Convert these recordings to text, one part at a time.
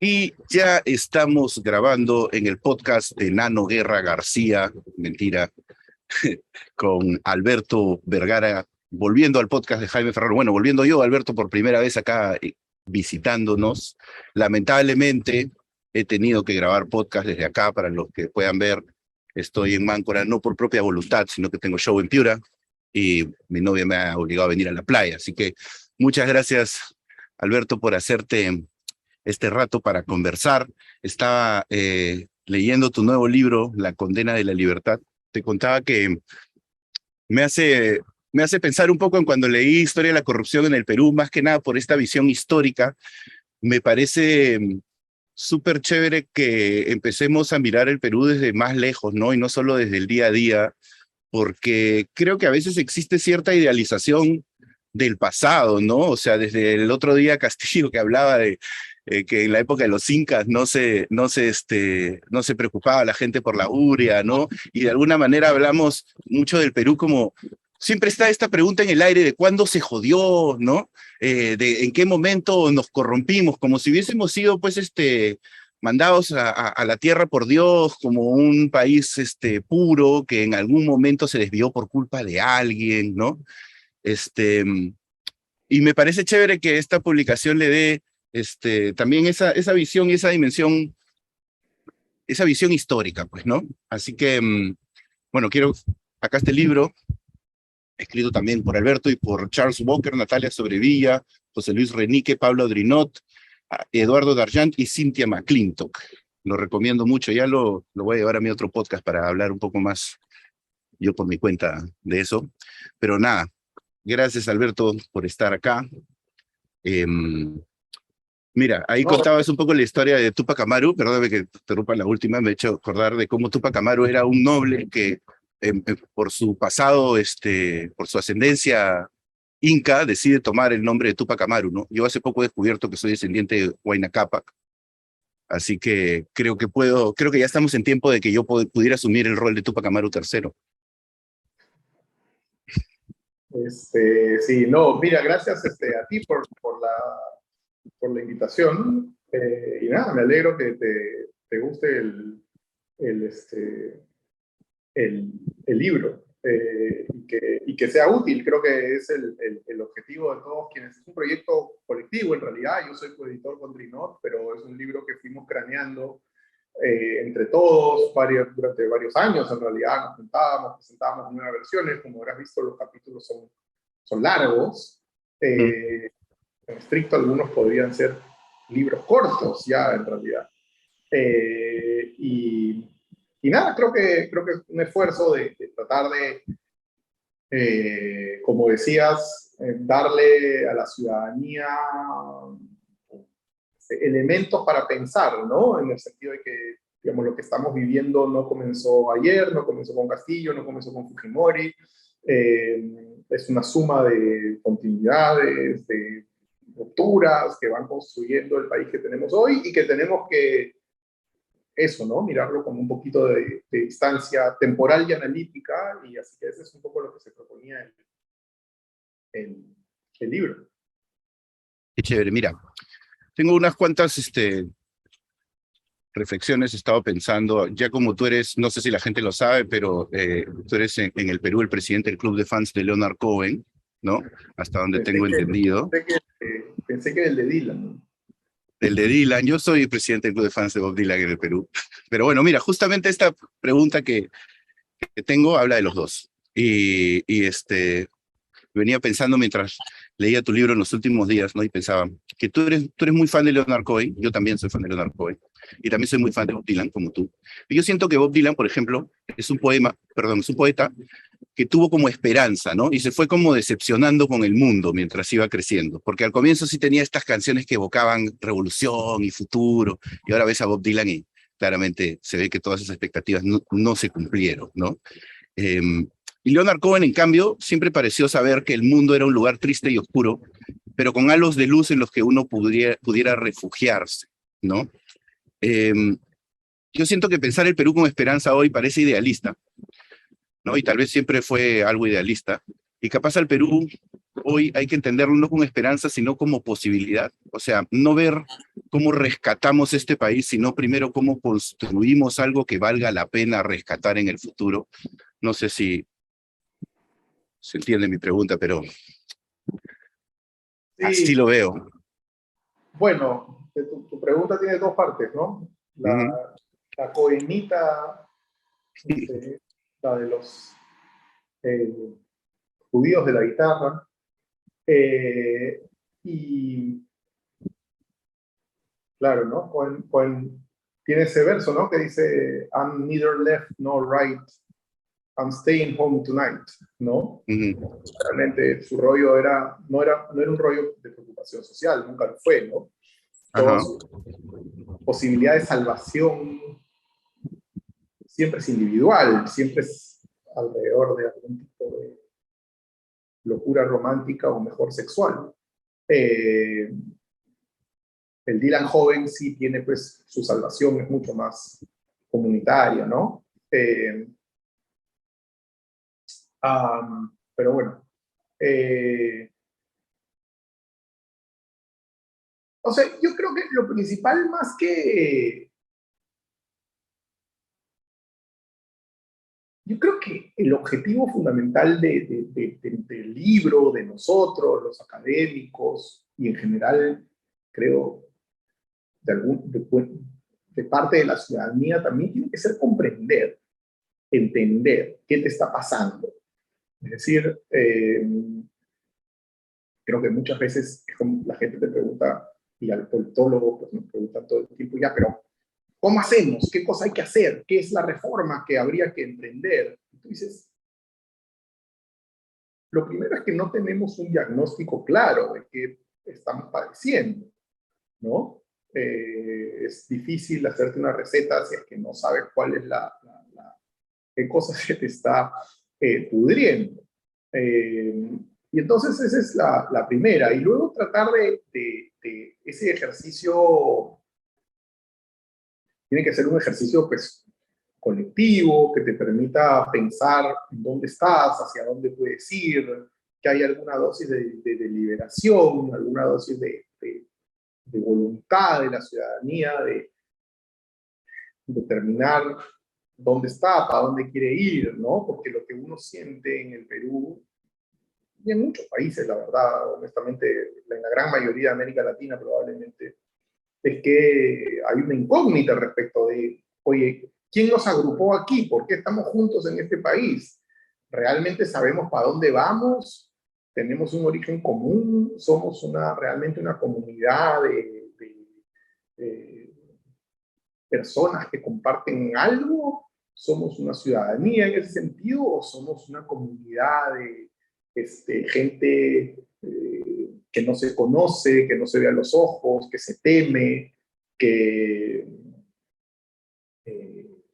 Y ya estamos grabando en el podcast de Nano Guerra García, mentira, con Alberto Vergara, volviendo al podcast de Jaime Ferraro. Bueno, volviendo yo, Alberto, por primera vez acá visitándonos. Lamentablemente he tenido que grabar podcast desde acá para los que puedan ver. Estoy en Máncora, no por propia voluntad, sino que tengo show en Piura y mi novia me ha obligado a venir a la playa. Así que muchas gracias, Alberto, por hacerte este rato para conversar. Estaba leyendo tu nuevo libro, La condena de la libertad. Te contaba que me hace, me hace pensar un poco en cuando leí Historia de la corrupción en el Perú, más que nada por esta visión histórica. Me parece súper chévere que empecemos a mirar el Perú desde más lejos, ¿no? Y no solo desde el día a día, porque creo que a veces existe cierta idealización del pasado, ¿no? O sea, desde el otro día Castillo que hablaba de que en la época de los incas no se preocupaba la gente por la urea, ¿no? Y de alguna manera hablamos mucho del Perú como siempre está esta pregunta en el aire de cuándo se jodió, ¿no? De en qué momento nos corrompimos, como si hubiésemos sido, pues, mandados a la tierra por Dios como un país puro que en algún momento se desvió por culpa de alguien, ¿no? Este, y me parece chévere que esta publicación le dé también esa visión y esa visión histórica, pues, ¿no? Así que, bueno, acá este libro, escrito también por Alberto y por Charles Walker, Natalia Sobrevilla, José Luis Renique, Pablo Adrinot, Eduardo Darjant y Cynthia McClintock. Lo recomiendo mucho, ya lo voy a llevar a mi otro podcast para hablar un poco más yo por mi cuenta de eso. Pero nada, gracias Alberto por estar acá. Eh, Mira, ahí No, contabas un poco la historia de Tupac Amaru, perdóname que te interrumpa la última, me he hecho acordar de cómo Tupac Amaru era un noble que por su pasado, por su ascendencia inca, decide tomar el nombre de Tupac Amaru, ¿no? Yo hace poco he descubierto que soy descendiente de Huayna Cápac, así que creo que ya estamos en tiempo de que yo pudiera asumir el rol de Tupac Amaru tercero. sí, no, mira, gracias a ti por la invitación. Y nada, me alegro que te guste el, este, el libro y que sea útil. Creo que es el objetivo de todos quienes. Es un proyecto colectivo en realidad. Yo soy coeditor con Drinot, pero es un libro que fuimos craneando entre todos durante varios años. En realidad nos juntábamos, presentábamos nuevas versiones. Como habrás visto, los capítulos son largos. Mm. En estricto, algunos podrían ser libros cortos ya en realidad. Eh, y, y nada, creo que es un esfuerzo de tratar de, como decías, darle a la ciudadanía elementos para pensar, ¿no? En el sentido de que, digamos, lo que estamos viviendo no comenzó ayer, no comenzó con Castillo, no comenzó con Fujimori, es una suma de continuidades, de rupturas que van construyendo el país que tenemos hoy y que tenemos que eso, ¿no? Mirarlo con un poquito de distancia temporal y analítica, y así que ese es un poco lo que se proponía en el libro. Qué chévere, mira, tengo unas cuantas reflexiones, he estado pensando, ya como tú eres, no sé si la gente lo sabe, pero tú eres en el Perú el presidente del club de fans de Leonard Cohen, ¿no? Hasta donde Pensé tengo entendido. pensé que el de Dylan, ¿no? El de Dylan, yo soy presidente del club de fans de Bob Dylan en el Perú. Pero bueno, mira, justamente esta pregunta que tengo habla de los dos. Y venía pensando mientras leía tu libro en los últimos días, ¿no? Y pensaba que tú eres muy fan de Leonard Cohen, yo también soy fan de Leonard Cohen, y también soy muy fan de Bob Dylan, como tú. Y yo siento que Bob Dylan, por ejemplo, es un poeta que tuvo como esperanza, ¿no? Y se fue como decepcionando con el mundo mientras iba creciendo, porque al comienzo sí tenía estas canciones que evocaban revolución y futuro, y ahora ves a Bob Dylan y claramente se ve que todas esas expectativas no se cumplieron, ¿no? Eh, y Leonard Cohen, en cambio, siempre pareció saber que el mundo era un lugar triste y oscuro, pero con halos de luz en los que uno pudiera refugiarse, ¿no? Eh, yo siento que pensar el Perú con esperanza hoy parece idealista, ¿no? Y tal vez siempre fue algo idealista. Y capaz al Perú hoy hay que entenderlo no con esperanza, sino como posibilidad. O sea, no ver cómo rescatamos este país, sino primero cómo construimos algo que valga la pena rescatar en el futuro. No sé si se entiende mi pregunta, pero así Sí, lo veo. bueno, tu pregunta tiene dos partes, ¿no? Ujú. La cohenita, la de los eh, judíos de la guitarra, eh, y claro, ¿no? Tiene ese verso, ¿no? Que dice, I'm neither left nor right, I'm staying home tonight, ¿no? Ujú. Realmente su rollo no era un rollo de preocupación social, nunca lo fue, ¿no? Toda Ajá. su posibilidad de salvación siempre es individual, siempre es alrededor de algún tipo de locura romántica o mejor sexual. Eh, el Dylan joven sí tiene pues su salvación, es mucho más comunitaria, ¿no? Pero bueno, eh, o sea, yo creo que lo principal más que, yo creo que el objetivo fundamental del libro, de nosotros, los académicos y en general, creo, de parte de la ciudadanía también tiene que ser comprender, entender qué te está pasando. Es decir, creo que muchas veces la gente te pregunta, y al politólogo pues, nos preguntan todo el tiempo, ya, pero ¿cómo hacemos? ¿Qué cosa hay que hacer? ¿Qué es la reforma que habría que emprender? Y tú dices, lo primero es que no tenemos un diagnóstico claro de qué estamos padeciendo, ¿no? Es difícil hacerte una receta si es que no sabes cuál es qué cosa se te está pudriendo. Eh, y entonces esa es la primera. Y luego tratar de ese ejercicio, tiene que ser un ejercicio pues colectivo, que te permita pensar en dónde estás, hacia dónde puedes ir, que hay alguna dosis de deliberación, alguna dosis de voluntad de la ciudadanía de determinar dónde está, para dónde quiere ir, ¿no? Porque lo que uno siente en el Perú y en muchos países, la verdad, honestamente, en la gran mayoría de América Latina probablemente, es que hay una incógnita respecto de, oye, ¿quién nos agrupó aquí? ¿Por qué estamos juntos en este país? ¿Realmente sabemos para dónde vamos? ¿Tenemos un origen común? ¿Somos realmente una comunidad de personas que comparten algo? ¿Somos una ciudadanía en ese sentido o somos una comunidad de gente que no se conoce, que no se ve a los ojos, que se teme, que... eh,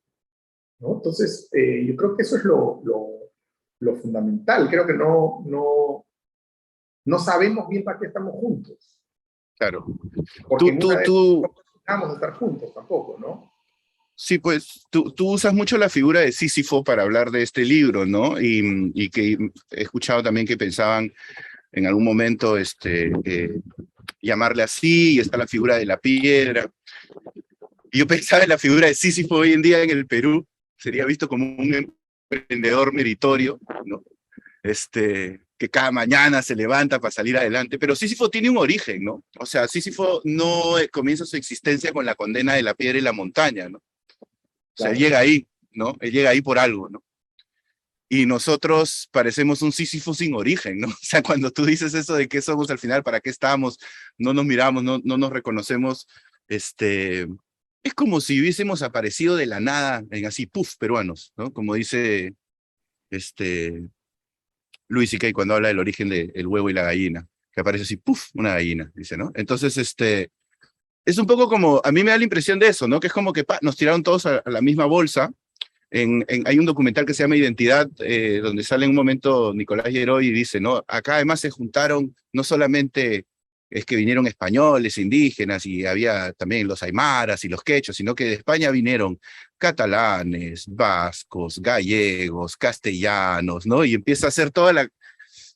¿no? Entonces, yo creo que eso es lo fundamental. Creo que no sabemos bien para qué estamos juntos, Claro. porque Tú, en una tú, de esas no tú, necesitamos estar juntos tampoco, ¿no? sí, pues tú usas mucho la figura de Sísifo para hablar de este libro, ¿no? Y que he escuchado también que pensaban en algún momento llamarle así, y está la figura de la piedra. Y yo pensaba en la figura de Sísifo hoy en día en el Perú, sería visto como un emprendedor meritorio, ¿no? Que cada mañana se levanta para salir adelante, pero Sísifo tiene un origen, ¿no? O sea, Sísifo no comienza su existencia con la condena de la piedra y la montaña, ¿no? O sea, él Claro. llega ahí, ¿no? Él llega ahí por algo, ¿no? Y nosotros parecemos un Sísifo sin origen, ¿no? O sea, cuando tú dices eso de qué somos al final, para qué estamos, no nos miramos, no nos reconocemos, es como si hubiésemos aparecido de la nada en así, puff, peruanos, ¿no? Como dice este, Luis C.K. cuando habla del origen del huevo y la gallina, que aparece así, puff, una gallina, dice, ¿no? Entonces, es un poco como, a mí me da la impresión de eso, ¿no? Que es como que nos tiraron todos a la misma bolsa. Hay un documental que se llama Identidad, donde sale en un momento Nicolás Yeroy y dice, ¿no? Acá además se juntaron, no solamente es que vinieron españoles, indígenas, y había también los aymaras y los quechos, sino que de España vinieron catalanes, vascos, gallegos, castellanos, ¿no? Y empieza a hacer todo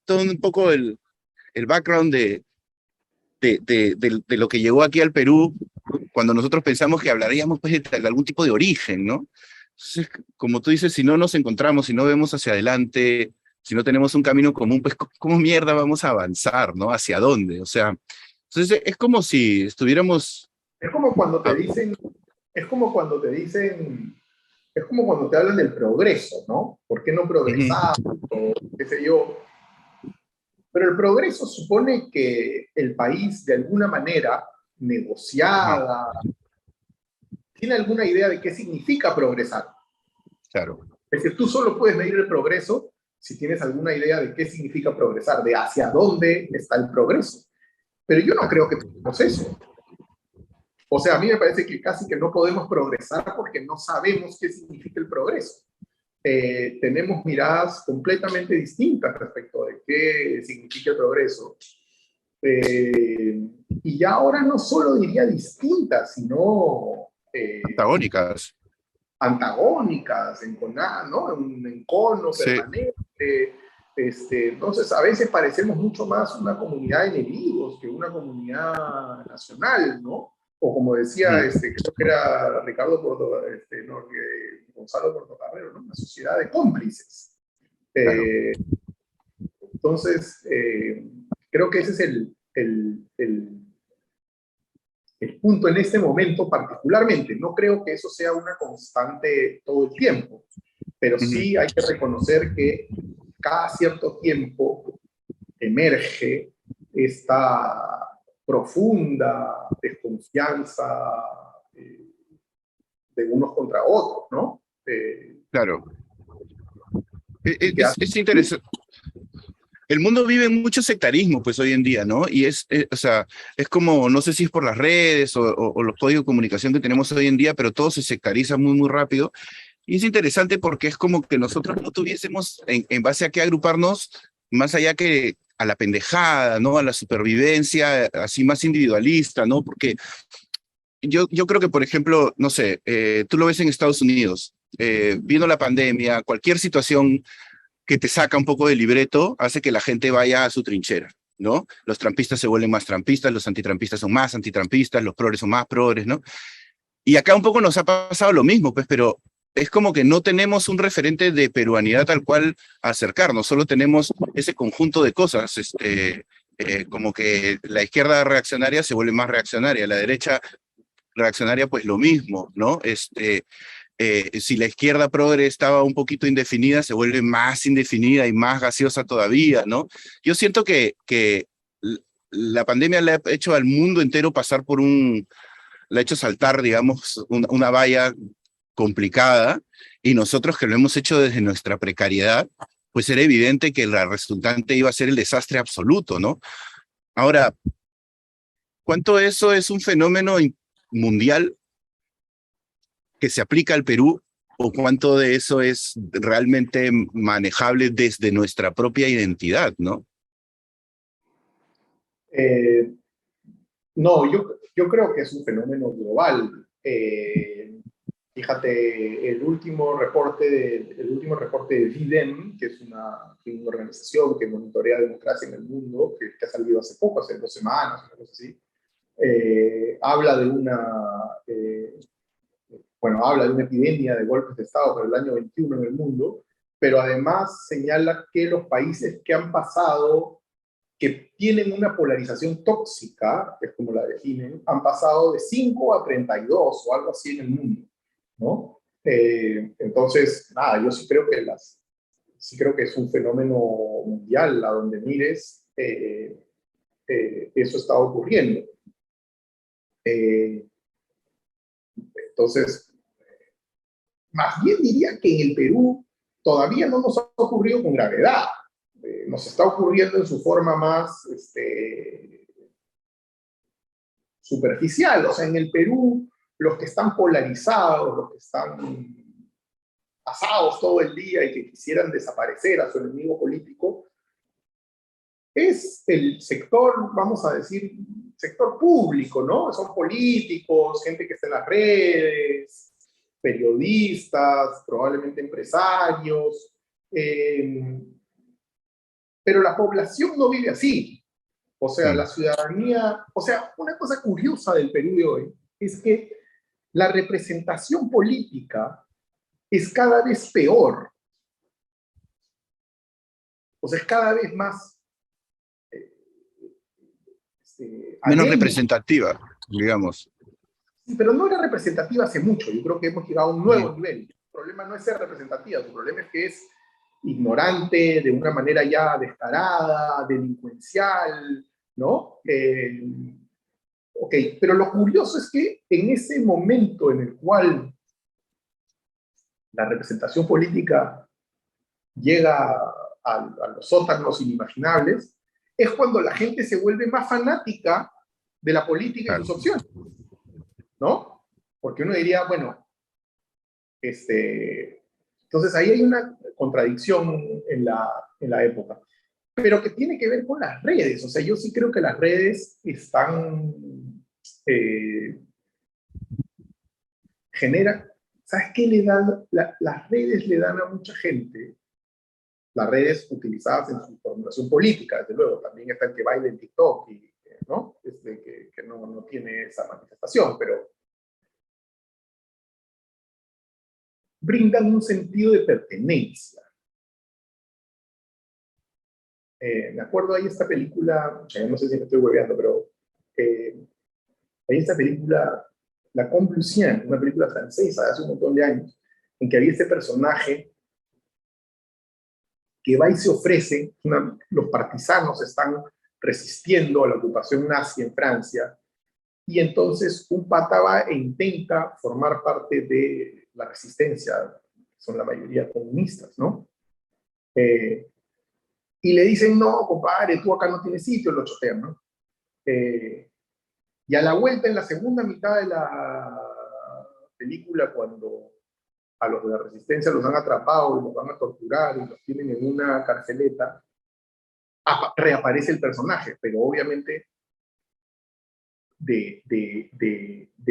un poco el background de lo que llegó aquí al Perú, cuando nosotros pensamos que hablaríamos pues, de algún tipo de origen, ¿no? Entonces, como tú dices, si no nos encontramos, si no vemos hacia adelante, si no tenemos un camino común, pues ¿cómo mierda vamos a avanzar, ¿no? ¿Hacia dónde? O sea, entonces es como si estuviéramos... Es como cuando te dicen, es como cuando te dicen, es como cuando te hablan del progreso, ¿no? ¿Por qué no Ujú, progresar? O qué sé yo. Pero el progreso supone que el país, de alguna manera, ajá, negociada, tiene alguna idea de qué significa progresar. claro. Es decir, tú solo puedes medir el progreso si tienes alguna idea de qué significa progresar, de hacia dónde está el progreso. Pero yo no Claro. creo que tengamos eso. O sea, a mí me parece que casi que no podemos progresar porque no sabemos qué significa el progreso. Tenemos miradas completamente distintas respecto de qué significa el progreso. Y ya ahora no solo diría distintas, sino Antagónicas. antagónicas, enconadas, ¿no? Un encono Sí, permanente. Entonces, a veces parecemos mucho más una comunidad de enemigos que una comunidad nacional, ¿no? O como decía, ujú, creo que era Ricardo no, Gonzalo Portocarrero, ¿no? Una sociedad de cómplices. claro. Eh, entonces, creo que ese es el punto en este momento particularmente. No creo que eso sea una constante todo el tiempo, pero Ujú, sí hay que reconocer que cada cierto tiempo emerge esta profunda desconfianza de unos contra otros, ¿no? claro. Y que Es hace... interesante. El mundo vive en mucho sectarismo, pues hoy en día, ¿no? Y o sea, es como, no sé si es por las redes o los códigos de comunicación que tenemos hoy en día, pero todo se sectariza muy, muy rápido. Y es interesante porque es como que nosotros no tuviésemos en base a qué agruparnos, más allá que a la pendejada, ¿no? A la supervivencia, así más individualista, ¿no? Porque yo creo que, por ejemplo, no sé, tú lo ves en Estados Unidos, viendo la pandemia, cualquier situación que te saca un poco del libreto hace que la gente vaya a su trinchera, ¿no? Los trampistas se vuelven más trampistas, los antitrampistas son más antitrampistas, los progres son más progres, ¿no? Y acá un poco nos ha pasado lo mismo, pues, pero es como que no tenemos un referente de peruanidad al cual acercarnos, solo tenemos ese conjunto de cosas, como que la izquierda reaccionaria se vuelve más reaccionaria, la derecha reaccionaria pues lo mismo, ¿no? Si la izquierda progre estaba un poquito indefinida, se vuelve más indefinida y más gaseosa todavía, ¿no? Yo siento que la pandemia le ha hecho al mundo entero pasar por le ha hecho saltar, digamos, una valla complicada y nosotros que lo hemos hecho desde nuestra precariedad, pues era evidente que la resultante iba a ser el desastre absoluto, ¿no? Ahora, ¿cuánto eso es un fenómeno mundial que se aplica al Perú o cuánto de eso es realmente manejable desde nuestra propia identidad, ¿no? Eh, no, yo creo que es un fenómeno global. Fíjate, el último reporte de VIDEM, que es una organización que monitorea democracia en el mundo, que ha salido hace poco, hace 2 semanas, una cosa así, habla de habla de una epidemia de golpes de Estado para el año 21 en el mundo, pero además señala que los países que han pasado, que tienen una polarización tóxica, que es como la definen, han pasado de 5 a 32 o algo así en el mundo, ¿no? Entonces, nada, yo sí creo que es un fenómeno mundial a donde mires, eso está ocurriendo. Eh, entonces, más bien diría que en el Perú todavía no nos ha ocurrido con gravedad. Nos está ocurriendo en su forma más superficial. O sea, en el Perú, los que están polarizados, los que están pasados todo el día y que quisieran desaparecer a su enemigo político, es el sector, vamos a decir, sector público, ¿no? Son políticos, gente que está en las redes, periodistas, probablemente empresarios, pero la población no vive así. O sea, la ciudadanía, o sea, una cosa curiosa del Perú de hoy es que la representación política es cada vez peor. O sea, es cada vez más Menos anémica. representativa, digamos. Sí, pero no era representativa hace mucho. Yo creo que hemos llegado a un nuevo nivel. El problema no es ser representativa, el problema es que es ignorante, de una manera ya descarada, delincuencial, ¿no? Ok, pero lo curioso es que en ese momento en el cual la representación política llega a los sótanos inimaginables, es cuando la gente se vuelve más fanática de la política y Claro. sus opciones, ¿no? Porque uno diría, bueno, entonces ahí hay una contradicción en la época, pero que tiene que ver con las redes. O sea, yo sí creo que las redes están, generan, ¿sabes qué le dan? Las redes le dan a mucha gente, las redes utilizadas en su formulación política, desde luego, también está el que baila en TikTok, y, ¿no? Que no tiene esa manifestación, pero brindan un sentido de pertenencia. Me acuerdo, hay esta película, no sé si me estoy hueveando, pero hay esta película, La Complusión, una película francesa de hace un montón de años, en que había este personaje que va y se ofrece, los partisanos están resistiendo a la ocupación nazi en Francia, y entonces un pata va e intenta formar parte de la resistencia, son la mayoría comunistas, ¿no? Y le dicen, no, compadre, tú acá no tienes sitio, lo chotean, ¿no? Y a la vuelta, en la segunda mitad de la película, cuando a los de la resistencia los han atrapado y los van a torturar y los tienen en una carceleta, reaparece el personaje, pero obviamente de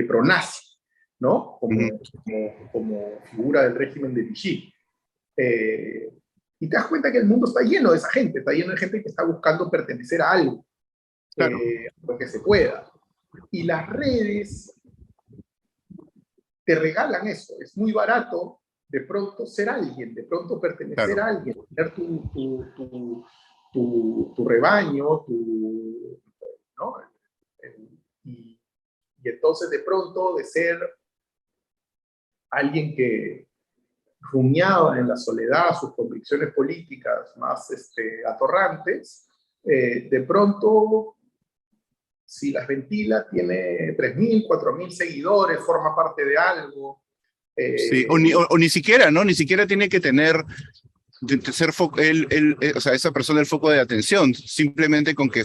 pronazi, ¿no? Como figura del régimen de Vichy. Y te das cuenta que el mundo está lleno de esa gente, está lleno de gente que está buscando pertenecer a algo, Claro. lo que se pueda. Y las redes te regalan eso, es muy barato de pronto ser alguien, de pronto pertenecer Claro. a alguien, tener tu rebaño, ¿no? Y entonces de pronto de ser alguien que rumiaba en la soledad sus convicciones políticas más atorrantes, de pronto, si las ventila, tiene 3.000, 4.000 seguidores, forma parte de algo. Sí, o ni siquiera, ¿no? Ni siquiera tiene que tener, de ser o sea, esa persona el foco de atención, simplemente con que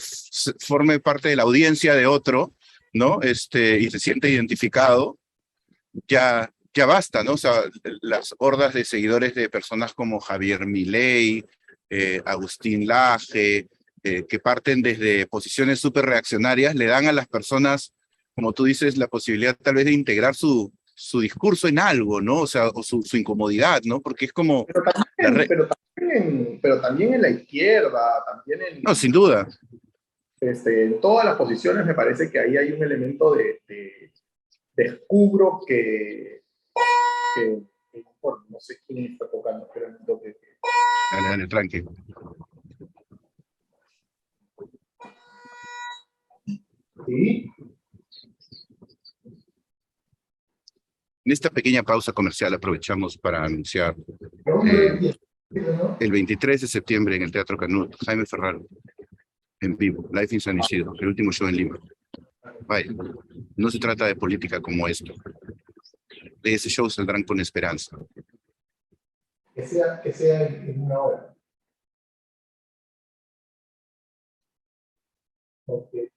forme parte de la audiencia de otro, ¿no? Y se siente identificado, ya basta, ¿no? O sea, las hordas de seguidores de personas como Javier Milei, Agustín Laje, que parten desde posiciones súper reaccionarias, le dan a las personas, como tú dices, la posibilidad tal vez de integrar su discurso en algo, ¿no? O sea, o su incomodidad, ¿no? Porque es como... Pero también en la izquierda, también No, sin duda. En todas las posiciones me parece que ahí hay un elemento de descubro bueno, no sé quién está tocando, pero Dale, tranqui. ¿sí? En esta pequeña pausa comercial aprovechamos para anunciar el 23 de septiembre en el Teatro Canut, Jaime Ferraro, en vivo, Live in San Isidro, el último show en Lima. Vaya, no se trata de política como esto. De ese show saldrán con esperanza. Que sea en una hora. Okay.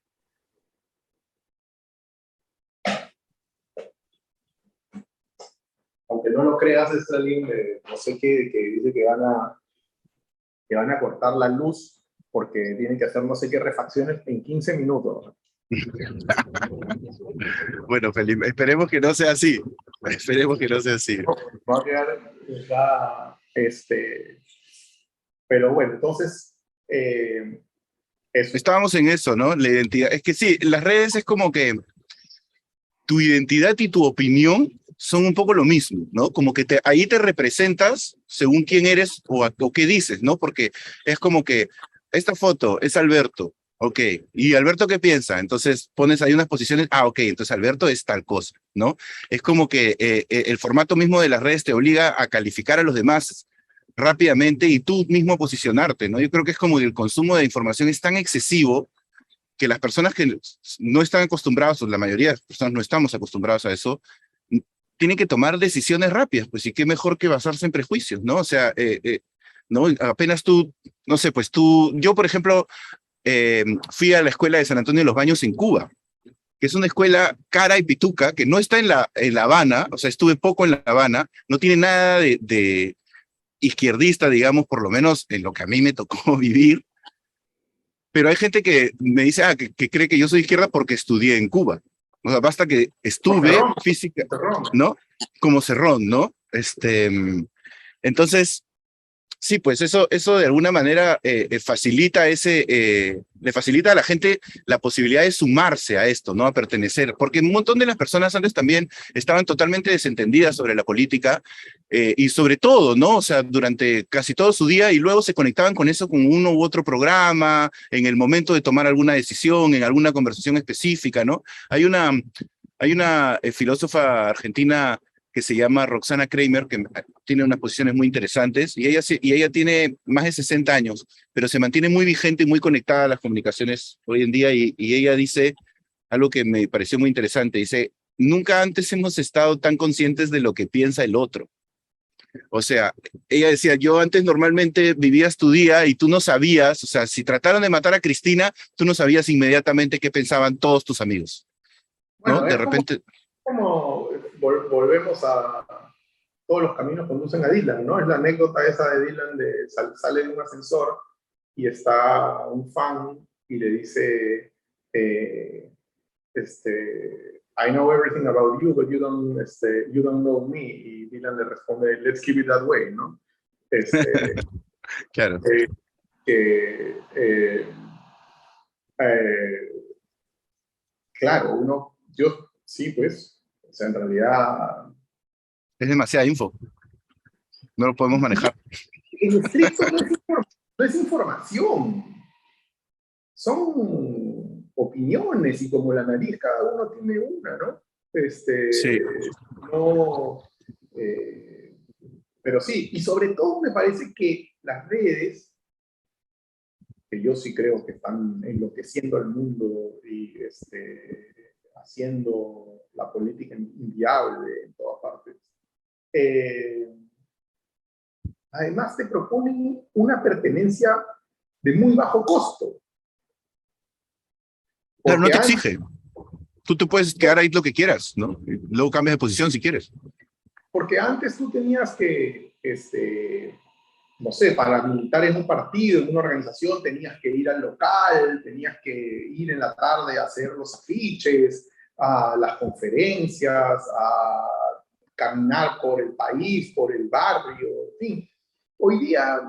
Aunque no lo creas, es alguien, no sé qué, que dice que van a cortar la luz porque tienen que hacer no sé qué refacciones en 15 minutos. Bueno, Felipe, esperemos que no sea así. Esperemos que no sea así. Va a quedar ya, pero bueno, entonces, Eso. Estábamos en eso, ¿no? La identidad. Es que sí, las redes es como que tu identidad y tu opinión son un poco lo mismo, ¿no? Como que ahí te representas según quién eres o qué dices, ¿no? Porque es como que esta foto es Alberto, ok, ¿y Alberto qué piensa? Entonces pones ahí unas posiciones, ok, entonces Alberto es tal cosa, ¿no? Es como que el formato mismo de las redes te obliga a calificar a los demás rápidamente y tú mismo posicionarte, ¿no? Yo creo que es como que el consumo de información es tan excesivo que las personas que no están acostumbradas, o la mayoría de las personas no estamos acostumbrados a eso, tienen que tomar decisiones rápidas, pues, y qué mejor que basarse en prejuicios, ¿no? O sea, ¿no? Apenas tú, no sé, pues tú, yo, por ejemplo, fui a la escuela de San Antonio de los Baños en Cuba, que es una escuela cara y pituca, que no está en la Habana, o sea, estuve poco en La Habana, no tiene nada de izquierdista, digamos, por lo menos en lo que a mí me tocó vivir, pero hay gente que me dice, que cree que yo soy izquierda porque estudié en Cuba. O sea, basta que Como estuve Cerrón, física, Cerrón. ¿no? Como Cerrón, ¿no? Entonces, sí, pues eso de alguna manera facilita le facilita a la gente la posibilidad de sumarse a esto, ¿no? A pertenecer, porque un montón de las personas antes también estaban totalmente desentendidas sobre la política y sobre todo, ¿no? O sea, durante casi todo su día y luego se conectaban con eso con uno u otro programa, en el momento de tomar alguna decisión, en alguna conversación específica, ¿no? Hay una filósofa argentina que se llama Roxana Kramer, que tiene unas posiciones muy interesantes, y ella tiene más de 60 años, pero se mantiene muy vigente y muy conectada a las comunicaciones hoy en día, y ella dice algo que me pareció muy interesante, dice, nunca antes hemos estado tan conscientes de lo que piensa el otro. O sea, ella decía, yo antes normalmente vivías tu día y tú no sabías, o sea, si trataron de matar a Cristina, tú no sabías inmediatamente qué pensaban todos tus amigos, ¿no? Bueno, De es como, repente, como volvemos a todos los caminos conducen a Dylan, ¿no? Es la anécdota esa de Dylan de sale de un ascensor y está un fan y le dice, eh, I know everything about you, but you don't know me. Y Dylan le responde, let's keep it that way, ¿no? Este, claro. que, eh, claro, yo sí, pues, o sea, en realidad, Es demasiada info, no lo podemos manejar. en estricto no es información, son opiniones y como la nariz cada uno tiene una, ¿no? Sí. No, eh, pero sí, y sobre todo me parece que las redes, que yo sí creo que están enloqueciendo al mundo y haciendo la política inviable en todas partes, eh, además te proponen una pertenencia de muy bajo costo. Claro, no Porque te antes, exige. Tú te puedes quedar ahí lo que quieras, ¿no? Y luego cambias de posición si quieres. porque antes tú tenías que, no sé, para militar en un partido, en una organización, tenías que ir al local, tenías que ir en la tarde a hacer los afiches, a las conferencias, a caminar por el país, por el barrio, en fin. Hoy día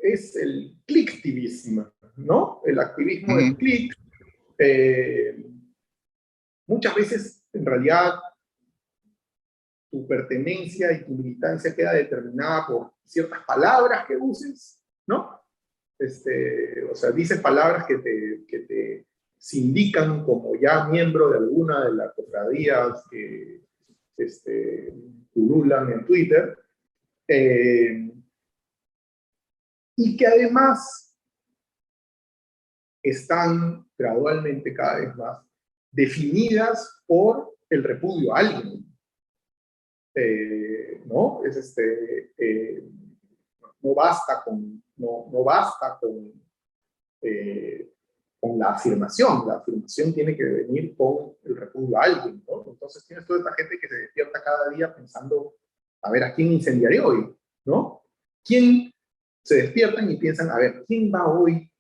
es el clicktivismo, ¿no? El activismo del Ujú. click. Eh, Muchas veces, en realidad, tu pertenencia y tu militancia queda determinada por ciertas palabras que uses, ¿no? O sea, dices palabras que te sindican como ya miembro de alguna de las cofradías que pululan en Twitter, eh, y que además están gradualmente cada vez más definidas por el repudio a alguien, ¿no? No basta no basta con la afirmación tiene que venir con el repudio a alguien, ¿no? Entonces tienes toda esta gente que se despierta cada día pensando, a ver, ¿a quién incendiaré hoy? ¿No? ¿Quién se despiertan y piensan, a ver, ¿quién va hoy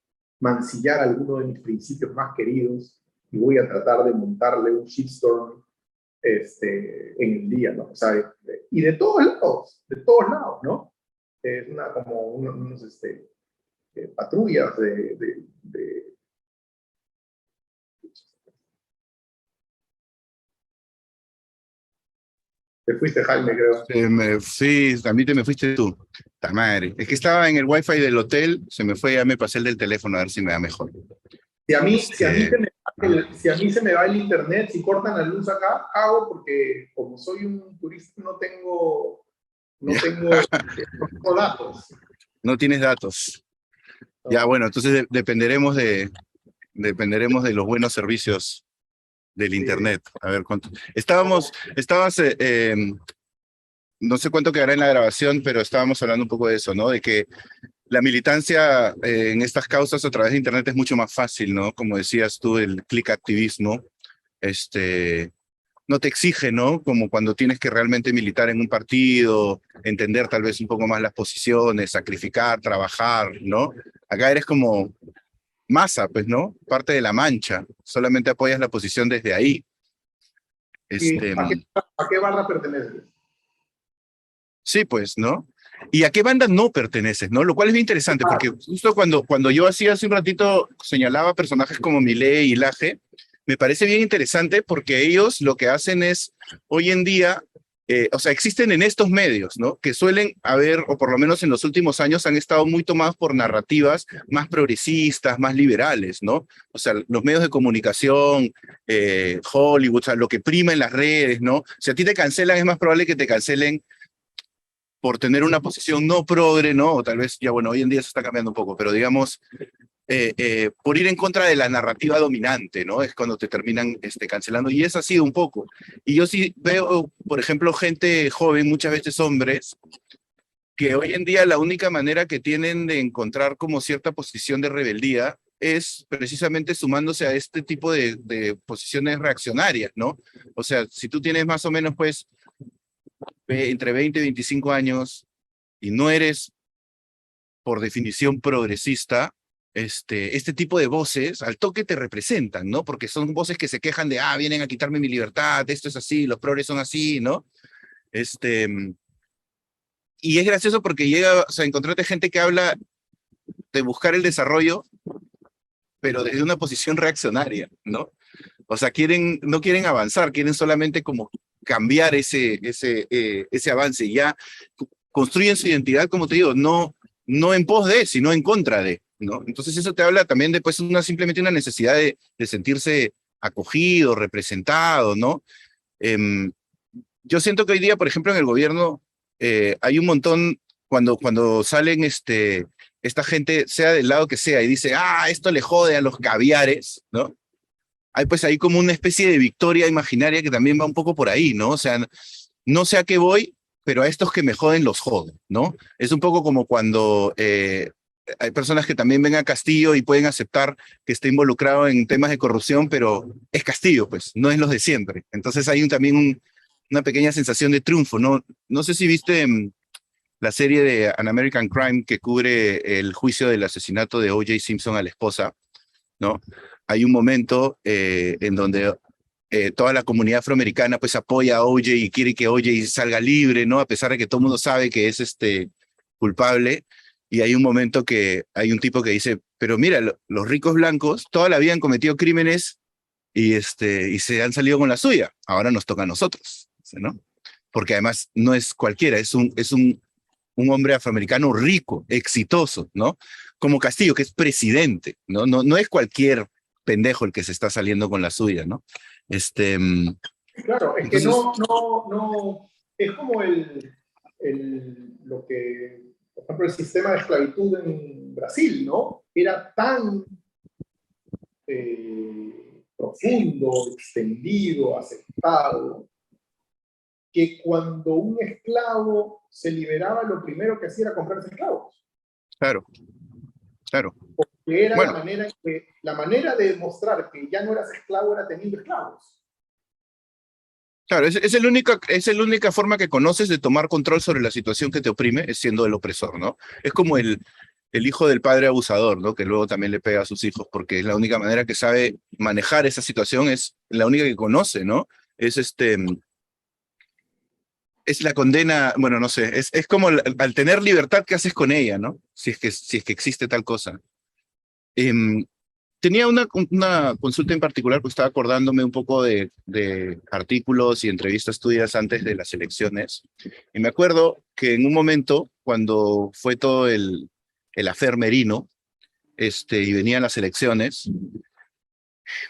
mancillar alguno de mis principios más queridos y voy a tratar de montarle un shitstorm en el día, ¿no? O sea, y de todos lados, ¿no? Es como unos patrullas Te fuiste, Jaime, creo. Sí, también te me fuiste tú. Ta madre. Es que estaba en el wifi del hotel, se me fue, ya me pasé el del teléfono a ver si me da mejor. Si a mí se me va el internet, si cortan la luz acá, hago porque como soy un turista no tengo datos. No tienes datos. Ya, No. bueno, entonces dependeremos de los buenos servicios del Sí. internet. A ver cuánto. No sé cuánto quedará en la grabación, pero estábamos hablando un poco de eso, ¿no? De que la militancia en estas causas a través de internet es mucho más fácil, ¿no? Como decías tú, el click activismo, este, no te exige, ¿no? Como cuando tienes que realmente militar en un partido, entender tal vez un poco más las posiciones, sacrificar, trabajar, ¿no? Acá eres como masa, pues, ¿no? Parte de la mancha, solamente apoyas la posición desde ahí. ¿Y Este, a qué barra perteneces? sí, pues, ¿no? ¿Y a qué banda no perteneces, no? Lo cual es bien interesante, porque justo cuando yo hacía hace un ratito, señalaba personajes como Milei y Laje, me parece bien interesante porque ellos lo que hacen es, hoy en día, o sea, existen en estos medios, ¿no? Que suelen haber, o por lo menos en los últimos años, han estado muy tomados por narrativas más progresistas, más liberales, ¿no? O sea, los medios de comunicación, Hollywood, o sea, lo que prima en las redes, ¿no? Si a ti te cancelan, es más probable que te cancelen por tener una posición no progre, ¿no? O tal vez, ya bueno, hoy en día se está cambiando un poco, pero digamos, por ir en contra de la narrativa dominante, ¿no? Es cuando te terminan cancelando, y es así un poco. Y yo sí veo, por ejemplo, gente joven, muchas veces hombres, que hoy en día la única manera que tienen de encontrar como cierta posición de rebeldía es precisamente sumándose a este tipo de posiciones reaccionarias, ¿no? O sea, si tú tienes más o menos, pues, entre 20 y 25 años, y no eres, por definición, progresista, este tipo de voces al toque te representan, ¿no? Porque son voces que se quejan de, vienen a quitarme mi libertad, esto es así, los progres son así, ¿no? Este, y es gracioso porque llega, o sea, encontrarte gente que habla de buscar el desarrollo, pero desde una posición reaccionaria, ¿no? O sea, no quieren avanzar, quieren solamente como cambiar ese avance y ya construyen su identidad, como te digo, no en pos de, sino en contra de, ¿no? Entonces eso te habla también de pues simplemente una necesidad de sentirse acogido, representado, ¿no? Em, yo siento que hoy día, por ejemplo, en el gobierno hay un montón, cuando salen esta gente, sea del lado que sea, y dice, esto le jode a los caviares, ¿no? Hay pues ahí como una especie de victoria imaginaria que también va un poco por ahí, ¿no? O sea, no sé a qué voy, pero a estos que me joden los jodo, ¿no? Es un poco como cuando hay personas que también ven a Castillo y pueden aceptar que esté involucrado en temas de corrupción, pero es Castillo, pues, no es los de siempre. Entonces hay también una pequeña sensación de triunfo, ¿no? No sé si viste la serie de An American Crime que cubre el juicio del asesinato de O.J. Simpson a la esposa, ¿no? Hay un momento en donde toda la comunidad afroamericana pues apoya a O.J. y quiere que O.J. salga libre, ¿no? A pesar de que todo el mundo sabe que es culpable. Y hay un momento que hay un tipo que dice, pero mira, los ricos blancos toda la vida han cometido crímenes y se han salido con la suya. Ahora nos toca a nosotros, ¿no? Porque además no es cualquiera, es un hombre afroamericano rico, exitoso, ¿no? Como Castillo, que es presidente, ¿no? No es cualquier pendejo el que se está saliendo con la suya, ¿no? Claro, es que Entonces, no, es como lo que, por ejemplo, el sistema de esclavitud en Brasil, ¿no? Era tan profundo, extendido, aceptado, que cuando un esclavo se liberaba, lo primero que hacía era comprarse esclavos. claro, claro. Que era Bueno, la manera de demostrar que ya no eras esclavo era teniendo esclavos. claro, es la única forma que conoces de tomar control sobre la situación que te oprime, es siendo el opresor, ¿no? Es como el hijo del padre abusador, ¿no? Que luego también le pega a sus hijos, porque es la única manera que sabe manejar esa situación, es la única que conoce, ¿no? Es la condena, bueno, no sé, es como al tener libertad, ¿qué haces con ella, no? Si es que existe tal cosa. Em, tenía una consulta en particular, porque estaba acordándome un poco de artículos y entrevistas tuyas antes de las elecciones. Y me acuerdo que en un momento, cuando fue todo el affair Merino, y venían las elecciones,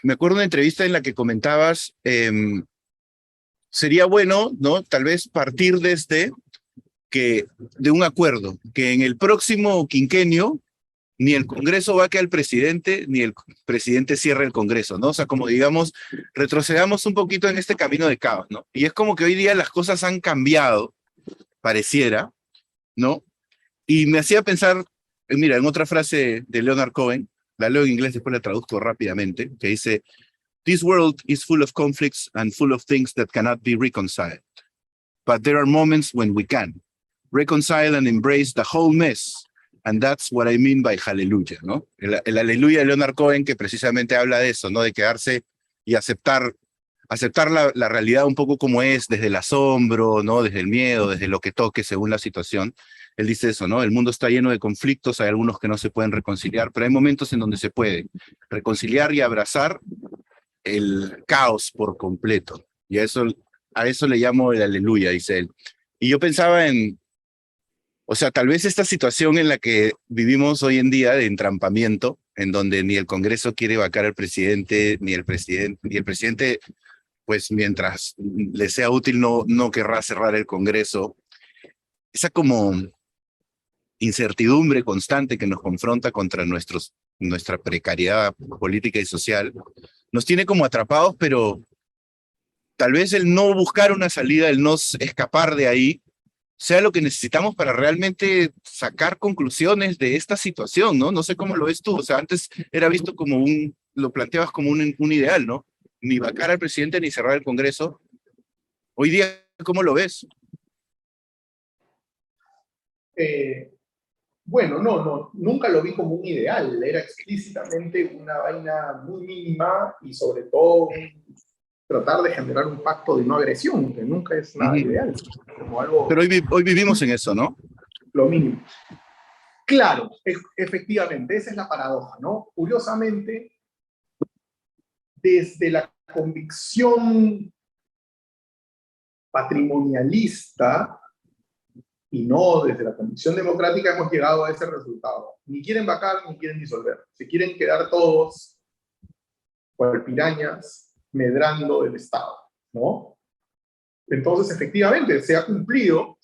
me acuerdo de una entrevista en la que comentabas, sería bueno, ¿no? Tal vez partir desde de un acuerdo, que en el próximo quinquenio ni el Congreso vaque al presidente, ni el presidente cierre el Congreso, ¿no? O sea, como digamos, retrocedamos un poquito en este camino de caos, ¿no? Y es como que hoy día las cosas han cambiado, pareciera, ¿no? Y me hacía pensar, mira, en otra frase de Leonard Cohen, la leo en inglés, después la traduzco rápidamente, que dice, "This world is full of conflicts and full of things that cannot be reconciled. But there are moments when we can reconcile and embrace the whole mess. And that's what I mean by hallelujah", ¿no? El aleluya de Leonard Cohen, que precisamente habla de eso, ¿no? De quedarse y aceptar la realidad un poco como es, desde el asombro, ¿no? Desde el miedo, desde lo que toque según la situación. Él dice eso, ¿no? El mundo está lleno de conflictos, hay algunos que no se pueden reconciliar, pero hay momentos en donde se puede reconciliar y abrazar el caos por completo. Y a eso le llamo el aleluya, dice él. Y yo pensaba o sea, tal vez esta situación en la que vivimos hoy en día de entrampamiento, en donde ni el Congreso quiere vacar al presidente, ni el presidente, pues mientras le sea útil, no querrá cerrar el Congreso. Esa como incertidumbre constante que nos confronta contra nuestra precariedad política y social, nos tiene como atrapados, pero tal vez el no buscar una salida, el no escapar de ahí, sea lo que necesitamos para realmente sacar conclusiones de esta situación, ¿no? No sé cómo lo ves tú, o sea, antes era visto como lo planteabas como un ideal, ¿no? Ni vacar al presidente ni cerrar el Congreso. Hoy día, ¿cómo lo ves? Bueno, no, nunca lo vi como un ideal, era explícitamente una vaina muy mínima y sobre todo tratar de generar un pacto de no agresión, que nunca es nada ideal, como algo... Pero hoy vivimos en eso, ¿no? Lo mínimo. Claro, efectivamente, esa es la paradoja, ¿no? Curiosamente, desde la convicción patrimonialista y no desde la convicción democrática hemos llegado a ese resultado. Ni quieren vacar ni quieren disolver. Se quieren quedar todos cual pirañas medrando del Estado, ¿no? Entonces, efectivamente, se ha cumplido,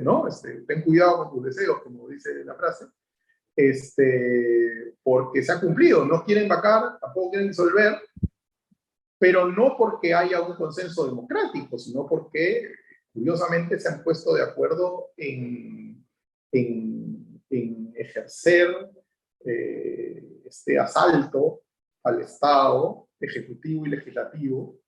¿no? Ten cuidado con tus deseos, como dice la frase, porque se ha cumplido. No quieren vacar, tampoco quieren disolver, pero no porque haya un consenso democrático, sino porque, curiosamente, se han puesto de acuerdo en ejercer este asalto al Estado ejecutivo y legislativo.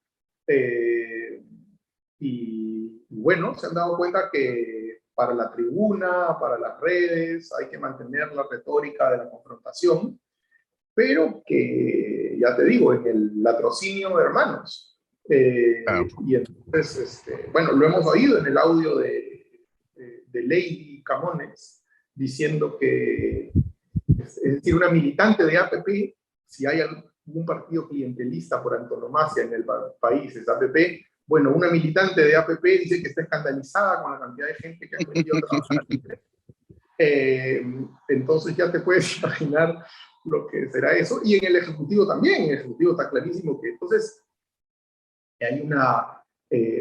Y bueno, se han dado cuenta que para la tribuna, para las redes, hay que mantener la retórica de la confrontación, pero que, ya te digo, en el latrocinio de hermanos. Y entonces, bueno, lo hemos oído en el audio de Lady Camones, diciendo que, es decir, una militante de APP, si hay algún partido clientelista por antonomasia en el país, es APP. Bueno, una militante de APP dice que está escandalizada con la cantidad de gente que ha venido a trabajar. Entonces ya te puedes imaginar lo que será eso. Y en el Ejecutivo también, en el Ejecutivo está clarísimo que entonces hay una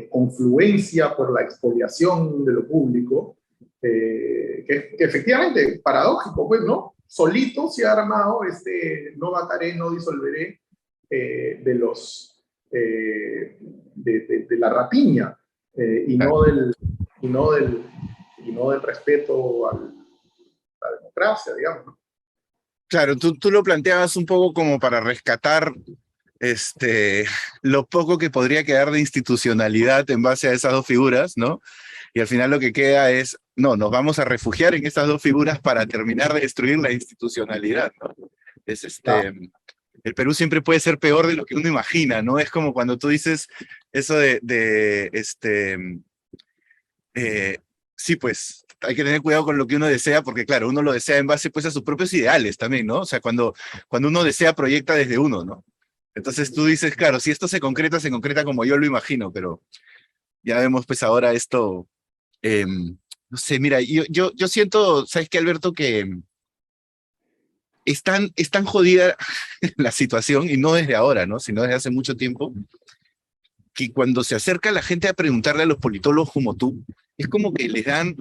confluencia por la expoliación de lo público, que efectivamente, paradójico, pues, ¿no? Solito se ha armado no vacaré, no disolveré de la rapiña y no del respeto a la democracia, digamos, ¿no? Claro, tú lo planteabas un poco como para rescatar lo poco que podría quedar de institucionalidad en base a esas dos figuras, ¿no? Y al final lo que queda es, no, nos vamos a refugiar en estas dos figuras para terminar de destruir la institucionalidad, ¿no? El Perú siempre puede ser peor de lo que uno imagina, ¿no? Es como cuando tú dices eso sí, pues hay que tener cuidado con lo que uno desea, porque claro, uno lo desea en base pues a sus propios ideales también, ¿no? O sea, cuando uno desea, proyecta desde uno, ¿no? Entonces tú dices, claro, si esto se concreta como yo lo imagino, pero ya vemos pues ahora esto, no sé, mira, yo siento, ¿sabes qué, Alberto? Que es tan jodida la situación, y no desde ahora, ¿no? Sino desde hace mucho tiempo, que cuando se acerca la gente a preguntarle a los politólogos como tú, es como que les dan,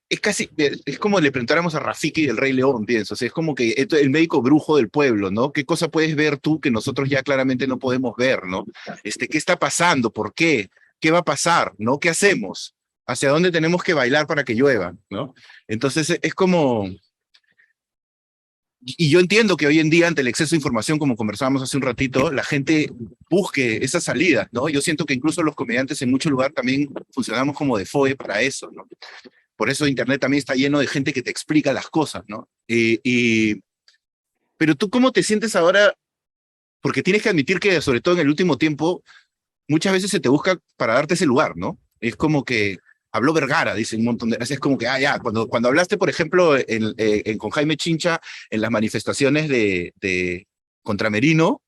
es casi, es como le preguntáramos a Rafiki del Rey León, pienso, o sea, es como que el médico brujo del pueblo, ¿no? ¿Qué cosa puedes ver tú que nosotros ya claramente no podemos ver, ¿no? ¿Qué está pasando? ¿Por qué? ¿Qué va a pasar? ¿No? ¿Qué hacemos? ¿Hacia dónde tenemos que bailar para que llueva? ¿No? Entonces es como, y yo entiendo que hoy en día, ante el exceso de información, como conversábamos hace un ratito, la gente busque esas salidas, ¿no? Yo siento que incluso los comediantes en muchos lugares también funcionamos como de FOE para eso, ¿no? Por eso Internet también está lleno de gente que te explica las cosas, ¿no? Pero tú, ¿cómo te sientes ahora? Porque tienes que admitir que, sobre todo en el último tiempo, muchas veces se te busca para darte ese lugar, ¿no? Es como que habló Vergara, dice un montón de veces, es como que, ya, cuando hablaste, por ejemplo, con Jaime Chincha en las manifestaciones contra Merino,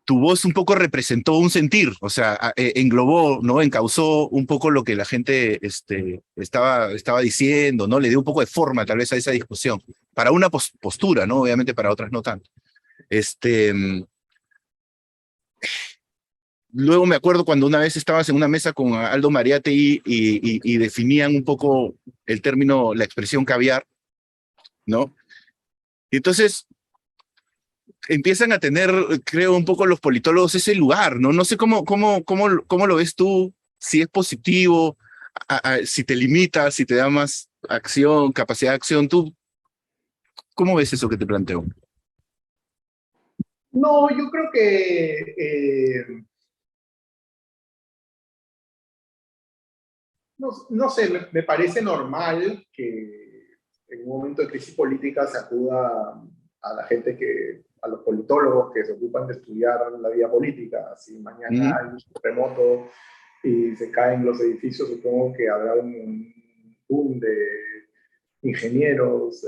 tu voz un poco representó un sentir, o sea, englobó, ¿no? Encauzó un poco lo que la gente estaba diciendo, ¿no? Le dio un poco de forma tal vez a esa discusión, para una postura, ¿no? Obviamente para otras no tanto. Este, Luego me acuerdo cuando una vez estabas en una mesa con Aldo Mariate y definían un poco el término, la expresión caviar, ¿no? Y entonces empiezan a tener, creo, un poco los politólogos ese lugar, ¿no? No sé cómo lo ves tú, si es positivo, si te limita, si te da más acción, capacidad de acción. ¿Tú cómo ves eso que te planteo? No, yo creo que no sé, me parece normal que en un momento de crisis política se acuda a la gente a los politólogos que se ocupan de estudiar la vida política. Si mañana Ujú, hay un terremoto y se caen los edificios, supongo que habrá un boom de ingenieros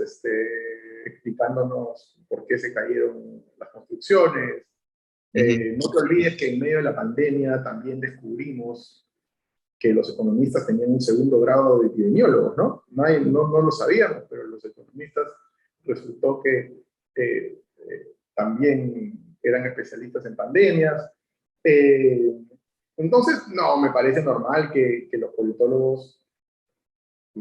explicándonos por qué se cayeron las construcciones. ujú, No te olvides que en medio de la pandemia también descubrimos que los economistas tenían un segundo grado de epidemiólogos, ¿no? No lo sabíamos, pero los economistas resultó que también eran especialistas en pandemias. Eh, entonces, no, me parece normal que los politólogos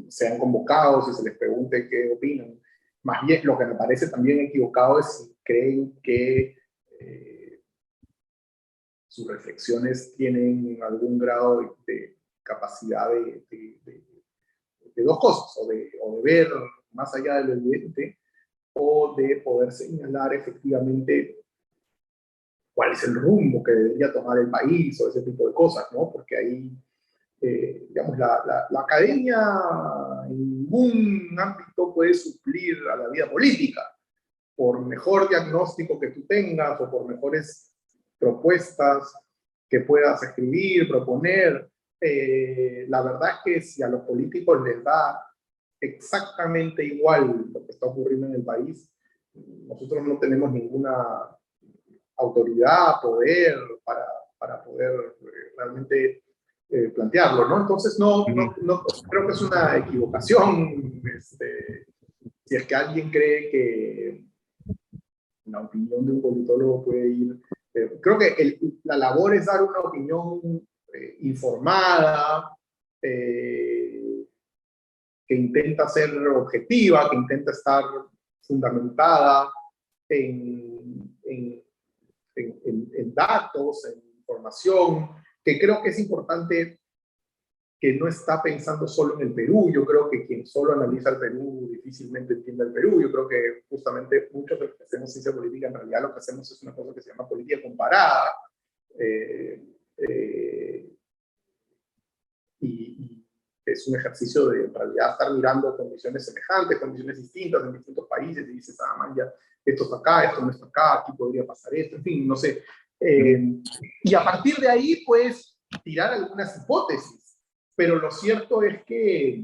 sean convocados y se les pregunte qué opinan. Más bien, lo que me parece también equivocado es si creen que sus reflexiones tienen algún grado de capacidad de dos cosas, o de ver más allá de lo evidente, o de poder señalar efectivamente cuál es el rumbo que debería tomar el país o ese tipo de cosas, ¿no? Porque ahí, digamos, la academia en ningún ámbito puede suplir a la vida política, por mejor diagnóstico que tú tengas o por mejores propuestas que puedas escribir, proponer. La verdad es que si a los políticos les da exactamente igual lo que está ocurriendo en el país, nosotros no tenemos ninguna autoridad, poder para poder realmente plantearlo, ¿no? Entonces, ujú. creo que es una equivocación si es que alguien cree que la opinión de un politólogo puede ir. Creo que la labor es dar una opinión informada, eh, que intenta ser objetiva, que intenta estar fundamentada en, en datos, en información, que creo que es importante que no está pensando solo en el Perú. Yo creo que quien solo analiza el Perú difícilmente entiende el Perú. Yo creo que justamente muchos de los que hacemos ciencia política, en realidad lo que hacemos es una cosa que se llama política comparada. Eh, eh, y es un ejercicio de en realidad estar mirando condiciones semejantes, condiciones distintas en distintos países y dices, ah, man, ya, esto está acá, esto no está acá, aquí podría pasar esto, en fin, no sé. Ujú. Y a partir de ahí, pues, tirar algunas hipótesis. pero lo cierto es que,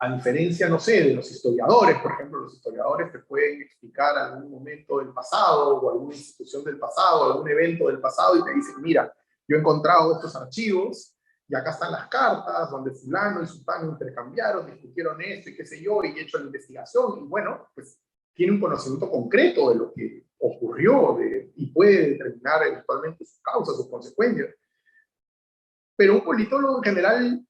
a diferencia, no sé, de los historiadores, por ejemplo, los historiadores te pueden explicar algún momento del pasado o alguna institución del pasado, algún evento del pasado y te dicen, mira, yo he encontrado estos archivos y acá están las cartas donde fulano y sultano intercambiaron, discutieron esto y qué sé yo, y he hecho la investigación y bueno, pues tiene un conocimiento concreto de lo que ocurrió y puede determinar eventualmente sus causas, sus consecuencias. Pero un politólogo en general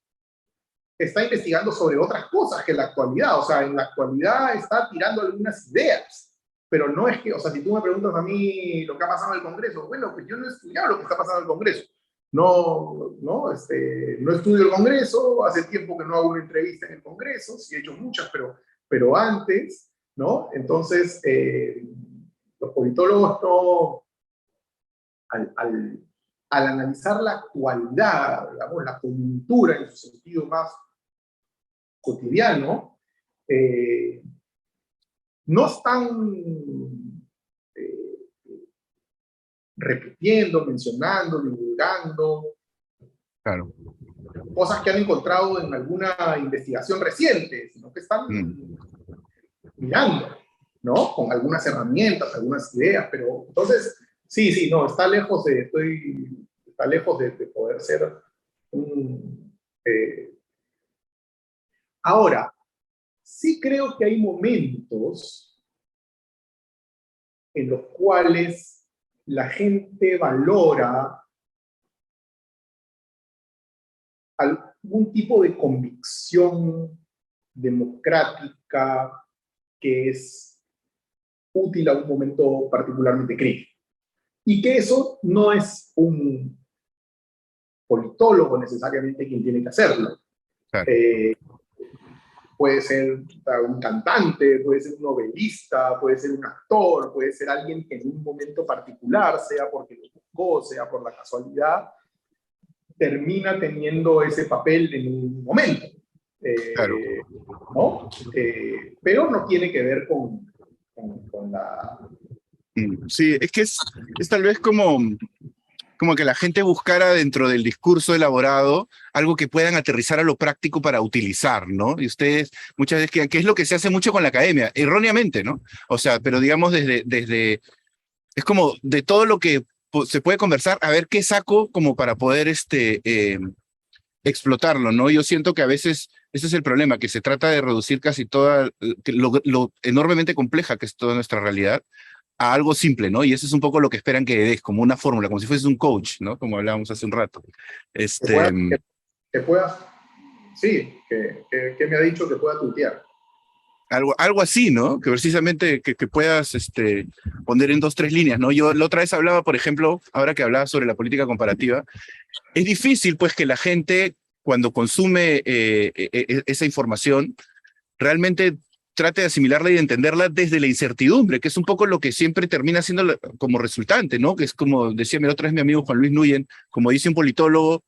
está investigando sobre otras cosas que en la actualidad. O sea, en la actualidad está tirando algunas ideas, pero no es que, o sea, si tú me preguntas a mí lo que ha pasado en el Congreso, bueno, pues yo no he estudiado lo que está pasando en el Congreso. No estudio el Congreso, hace tiempo que no hago una entrevista en el Congreso, sí he hecho muchas, pero antes, ¿no? Entonces, los politólogos no, al analizar la actualidad, digamos, la coyuntura en su sentido más cotidiano, no están repitiendo, mencionando, divulgando Claro. cosas que han encontrado en alguna investigación reciente, sino que están mirando, ¿no? Con algunas herramientas, algunas ideas, pero entonces, sí, no, está lejos de poder ser un... Ahora, sí creo que hay momentos en los cuales la gente valora algún tipo de convicción democrática que es útil a un momento particularmente crítico. Y que eso no es un politólogo necesariamente quien tiene que hacerlo. Claro. Puede ser un cantante, puede ser un novelista, puede ser un actor, puede ser alguien que en un momento particular, sea porque lo buscó, sea por la casualidad, termina teniendo ese papel en un momento. Claro. ¿No? Pero no tiene que ver con la... Sí, es que es tal vez como que la gente buscara dentro del discurso elaborado algo que puedan aterrizar a lo práctico para utilizar, ¿no? Y ustedes muchas veces, que es lo que se hace mucho con la academia, erróneamente, ¿no? O sea, pero digamos es como de todo lo que se puede conversar, a ver qué saco como para poder explotarlo, ¿no? Yo siento que a veces ese es el problema, que se trata de reducir casi toda, lo enormemente compleja que es toda nuestra realidad a algo simple, ¿no? Y eso es un poco lo que esperan que des, como una fórmula, como si fueses un coach, ¿no? Como hablábamos hace un rato. Que puedas, sí, que me ha dicho que pueda tuitear. Algo así, ¿no? Que precisamente que puedas poner en 2, 3 líneas, ¿no? Yo la otra vez hablaba, por ejemplo, ahora que hablaba sobre la política comparativa, es difícil, pues, que la gente, cuando consume esa información, realmente trate de asimilarla y de entenderla desde la incertidumbre, que es un poco lo que siempre termina siendo como resultante, ¿no? Que es como decía la otra vez mi amigo Juan Luis Nuyen, como dice un politólogo,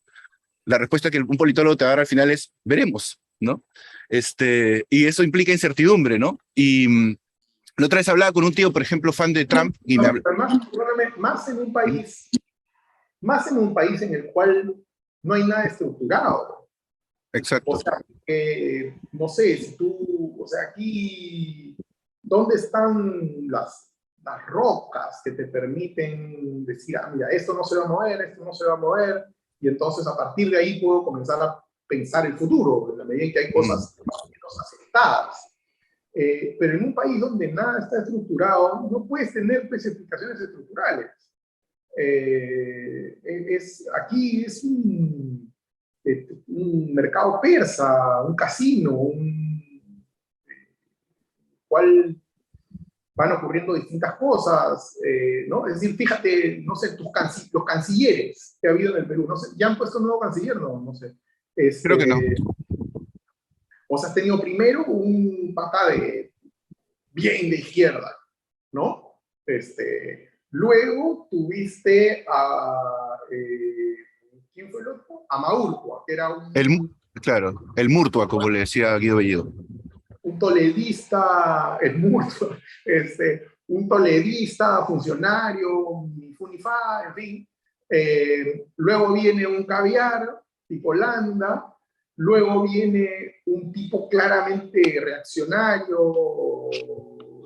la respuesta que un politólogo te va a dar al final es, veremos, ¿no? Y eso implica incertidumbre, ¿no? Y la otra vez hablaba con un tío, por ejemplo, fan de Trump, y me habló... Más en un país en el cual no hay nada estructurado. Exacto. O sea, no sé, si tú, o sea, aquí, ¿dónde están las rocas que te permiten decir, ah, mira, esto no se va a mover, esto no se va a mover, y entonces a partir de ahí puedo comenzar a pensar el futuro, en la medida en que hay cosas más o menos aceptadas. Pero en un país donde nada está estructurado, no puedes tener especificaciones estructurales. Aquí es un mercado persa, un casino, cual van ocurriendo distintas cosas, ¿no? Es decir, fíjate, no sé, los cancilleres que ha habido en el Perú, no sé, ¿ya han puesto un nuevo canciller? No sé. Creo que no. O sea, has tenido primero un pata bien de izquierda, ¿no? Luego tuviste a... ¿quién fue el otro? A Maurtua, que era Claro, el Murtua, como le decía Guido Bellido. Un toledista, un toledista, funcionario, ni fu ni fa, en fin. Luego viene un caviar, tipo Landa, luego viene un tipo claramente reaccionario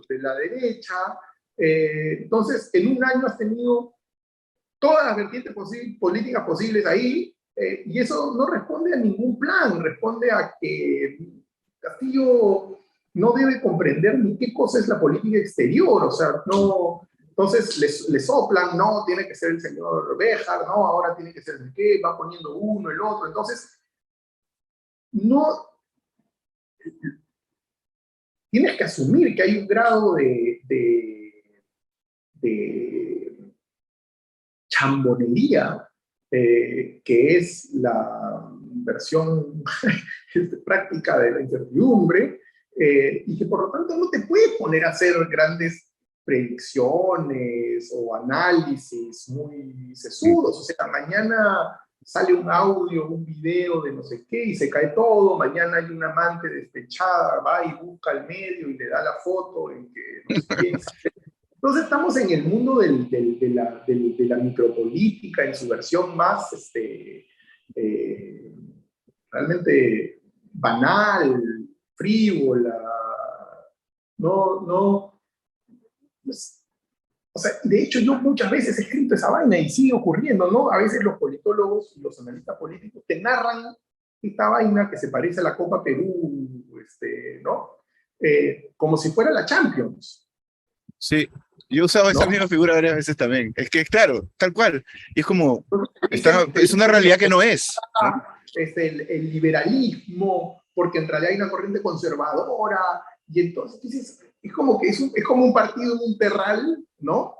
de la derecha. Entonces, en un año has tenido todas las vertientes políticas posibles ahí, y eso no responde a ningún plan, responde a que Castillo no debe comprender ni qué cosa es la política exterior, o sea, no. Entonces le soplan, no, tiene que ser el señor Béjar, no, ahora tiene que ser el qué, va poniendo uno, el otro. Entonces, no, tienes que asumir que hay un grado de chambonería, que es la versión práctica de la incertidumbre, y que por lo tanto no te puedes poner a hacer grandes predicciones o análisis muy sesudos. O sea, mañana sale un audio, un video de no sé qué y se cae todo, mañana hay una amante despechada, va y busca al medio y le da la foto en que no sé quién. Entonces estamos en el mundo de la micropolítica en su versión más realmente banal, frívola. No, no, pues, o sea, de hecho yo muchas veces he escrito esa vaina y sigue ocurriendo, ¿no? A veces los politólogos y los analistas políticos te narran esta vaina que se parece a la Copa Perú, ¿no? Como si fuera la Champions, Sí, yo he usado esa ¿no? misma figura varias veces también. Es que, claro, tal cual. Y es como, Dicen, te es una dicen realidad que no es, ¿no? el liberalismo, porque en realidad hay una corriente conservadora, y entonces dices, es como que es como un partido en un terral, ¿no?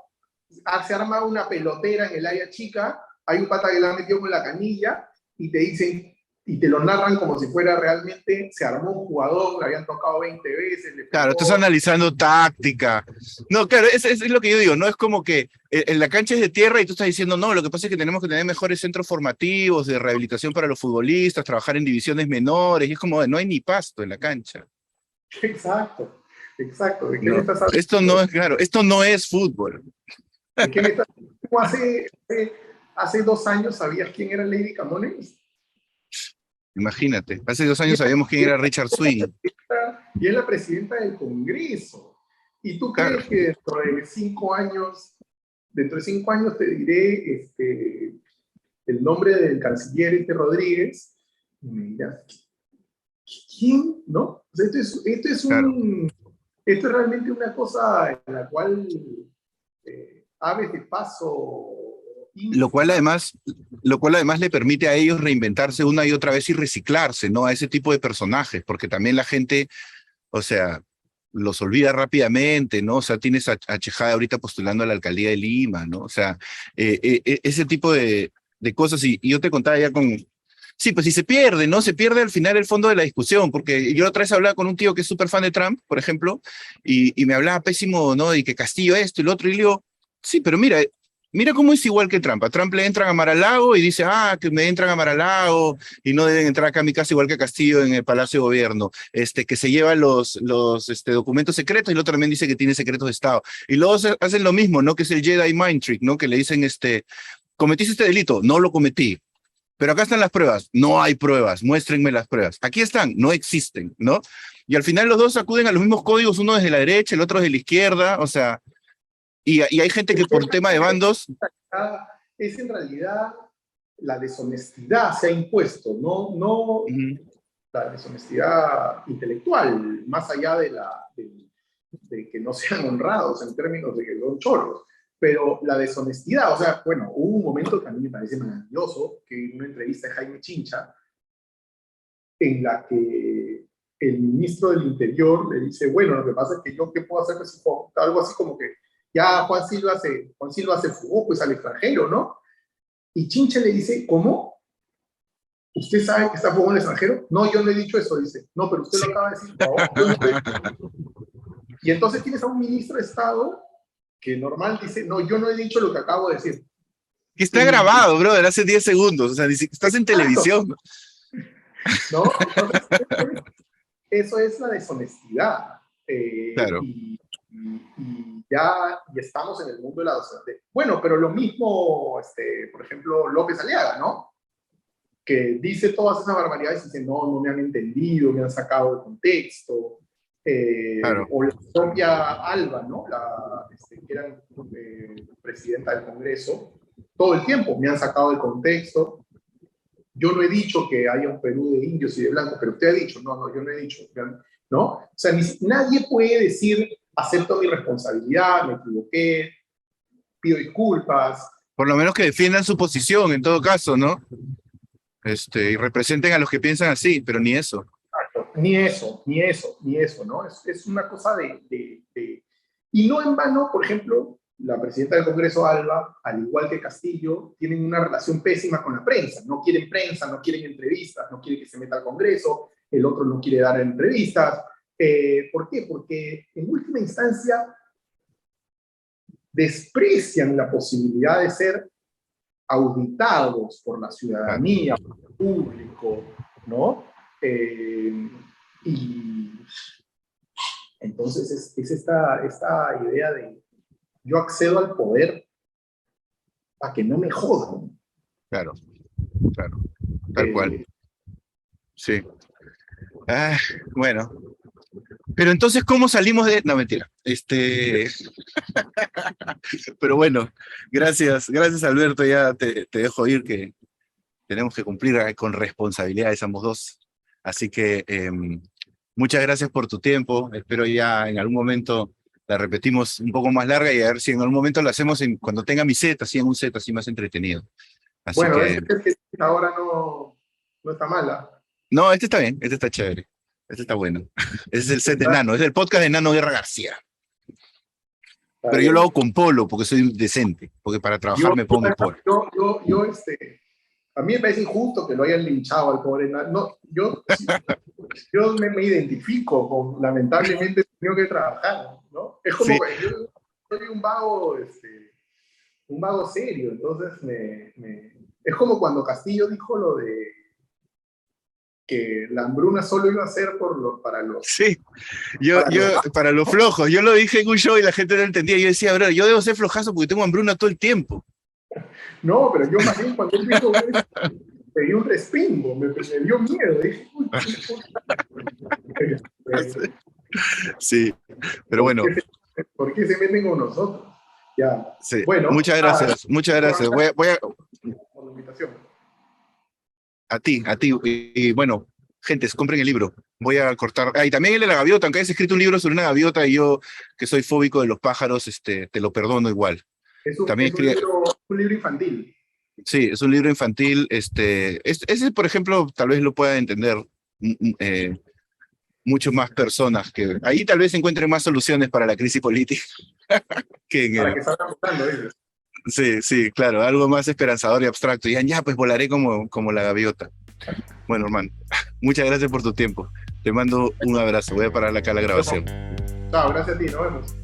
Se arma una pelotera en el área chica, hay un pata que la ha metido con la canilla, y te dicen, y te lo narran como si fuera realmente, se armó un jugador, le habían tocado 20 veces, le Claro, estás pegó. analizando táctica. No, claro, es lo que yo digo, no es como que en la cancha es de tierra y tú estás diciendo, no, lo que pasa es que tenemos que tener mejores centros formativos de rehabilitación para los futbolistas, trabajar en divisiones menores, y es como, no hay ni pasto en la cancha. Exacto, exacto. ¿De qué me No, estás esto no hablando? es, claro, esto no es fútbol. ¿De qué me estás hablando? Hace 2 años sabías quién era Lady Camones. Imagínate, hace 2 años Y sabíamos quién era Richard Swing. y es la presidenta del Congreso. ¿Y tú Claro, crees que dentro de 5 años te diré el nombre del canciller Rodríguez? Y me dirás, ¿quién? ¿No? O sea, claro. esto es realmente una cosa en la cual aves de paso Lo cual ínfima. además, lo cual además le permite a ellos reinventarse una y otra vez y reciclarse, ¿no? A ese tipo de personajes, porque también la gente, o sea, los olvida rápidamente, ¿no? O sea, tienes a Chejade ahorita postulando a la alcaldía de Lima, ¿no? O sea, ese tipo de cosas, y yo te contaba ya con. Sí, pues si se pierde, ¿no? Se pierde al final el fondo de la discusión, porque yo otra vez hablaba con un tío que es súper fan de Trump, por ejemplo, y me hablaba pésimo, ¿no? Y que Castillo esto y lo otro, y le digo, sí, pero mira, mira cómo es igual que Trump. A Trump le entran a Mar-a-Lago y dice, que me entran a Mar-a-Lago y no deben entrar acá a mi casa igual que Castillo en el Palacio de Gobierno, que se lleva los documentos secretos y el otro también dice que tiene secretos de Estado. Y luego hacen lo mismo, ¿no? Que es el Jedi Mind Trick, ¿no? Que le dicen, cometiste este delito, no lo cometí. Pero acá están las pruebas. No hay pruebas. Muéstrenme las pruebas. Aquí están. No existen, ¿no? Y al final los dos acuden a los mismos códigos, uno desde la derecha, el otro desde la izquierda. O sea, y hay gente que por tema de bandos. Es en realidad la deshonestidad se ha impuesto, no Ujú. la deshonestidad intelectual, más allá de que no sean honrados en términos de que son choros, pero la deshonestidad, o sea, bueno, hubo un momento que a mí me parece maravilloso, que en una entrevista de Jaime Chincha, en la que el ministro del Interior le dice, bueno, lo que pasa es que yo, ¿qué puedo hacer? Pues, algo así como que ya Juan Silva se fugó pues al extranjero, ¿no? Y Chincha le dice, ¿cómo? ¿Usted sabe que está fugado en el extranjero? No, yo no he dicho eso, dice. No, pero usted lo Sí. acaba de decir. No, yo no lo he dicho. Y entonces tienes a un ministro de Estado que normal dice, no, yo no he dicho lo que acabo de decir. Que está Y grabado, brother, hace 10 segundos. O sea, estás en exacto, televisión. ¿no? Entonces, eso es la deshonestidad. Claro. Y ya y estamos en el mundo de la deshonestidad. Bueno, pero lo mismo, por ejemplo, López Aliaga, ¿no? que dice todas esas barbaridades y dice, no me han entendido, me han sacado de contexto. Claro. O la propia Alba, ¿no? Que era presidenta del Congreso, todo el tiempo me han sacado de contexto. Yo no he dicho que haya un Perú de indios y de blancos, pero usted ha dicho, no, yo no he dicho, ¿no? O sea, nadie puede decir, acepto mi responsabilidad, me equivoqué, pido disculpas. Por lo menos que defiendan su posición en todo caso, ¿no? Y representen a los que piensan así, pero ni eso. Ni eso, ¿no? Es una cosa Y no en vano, por ejemplo, la presidenta del Congreso, Alba, al igual que Castillo, tienen una relación pésima con la prensa. No quieren prensa, no quieren entrevistas, no quieren que se meta al Congreso, el otro no quiere dar entrevistas. ¿Por qué? Porque en última instancia desprecian la posibilidad de ser auditados por la ciudadanía, por el público, ¿no? Y entonces es esta idea de yo accedo al poder para que no me jodan. Claro, tal cual. Sí. Bueno. Pero entonces, ¿cómo salimos de...? No, mentira. Pero bueno, gracias Alberto, ya te dejo ir, que tenemos que cumplir con responsabilidades ambos dos. Así que muchas gracias por tu tiempo. Espero ya en algún momento la repetimos un poco más larga y a ver si en algún momento la hacemos cuando tenga mi set, así en un set así más entretenido. Así bueno, que... ahora no está mala. No, este está bien, este está chévere. Este está bueno. Ese es el set de Nano, es el podcast de Nano Guerra García. Pero yo lo hago con polo porque soy decente, porque para trabajar me pongo mi polo. A mí me parece injusto que lo hayan linchado al pobre Nano. No, yo me identifico con, lamentablemente, tengo que trabajar, ¿no? Es como que yo soy un vago serio, entonces es como cuando Castillo dijo lo de que la hambruna solo iba a ser para los... Sí, para los flojos. Yo lo dije en un show y la gente no entendía. Yo decía, bro, yo debo ser flojazo porque tengo hambruna todo el tiempo. No, pero yo más bien cuando él dijo eso, me dio un respingo, me dio miedo. Dije, sí, pero bueno. ¿Por qué se meten con nosotros? Ya. Sí. Bueno, muchas gracias. Voy a... Por la invitación. A ti. Y bueno, gentes, compren el libro. Voy a cortar. Y también el de la gaviota, aunque hayas escrito un libro sobre una gaviota y yo, que soy fóbico de los pájaros, te lo perdono igual. También un libro infantil. Sí, es un libro infantil. Ese, por ejemplo, tal vez lo puedan entender mucho más personas. Que ahí tal vez encuentren más soluciones para la crisis política. Que salgan votando ellos. Sí, claro, algo más esperanzador y abstracto. Y ya, pues volaré como la gaviota. Bueno, hermano, muchas gracias por tu tiempo. Te mando un abrazo. Voy a parar acá la grabación. Chao, gracias a ti, nos vemos.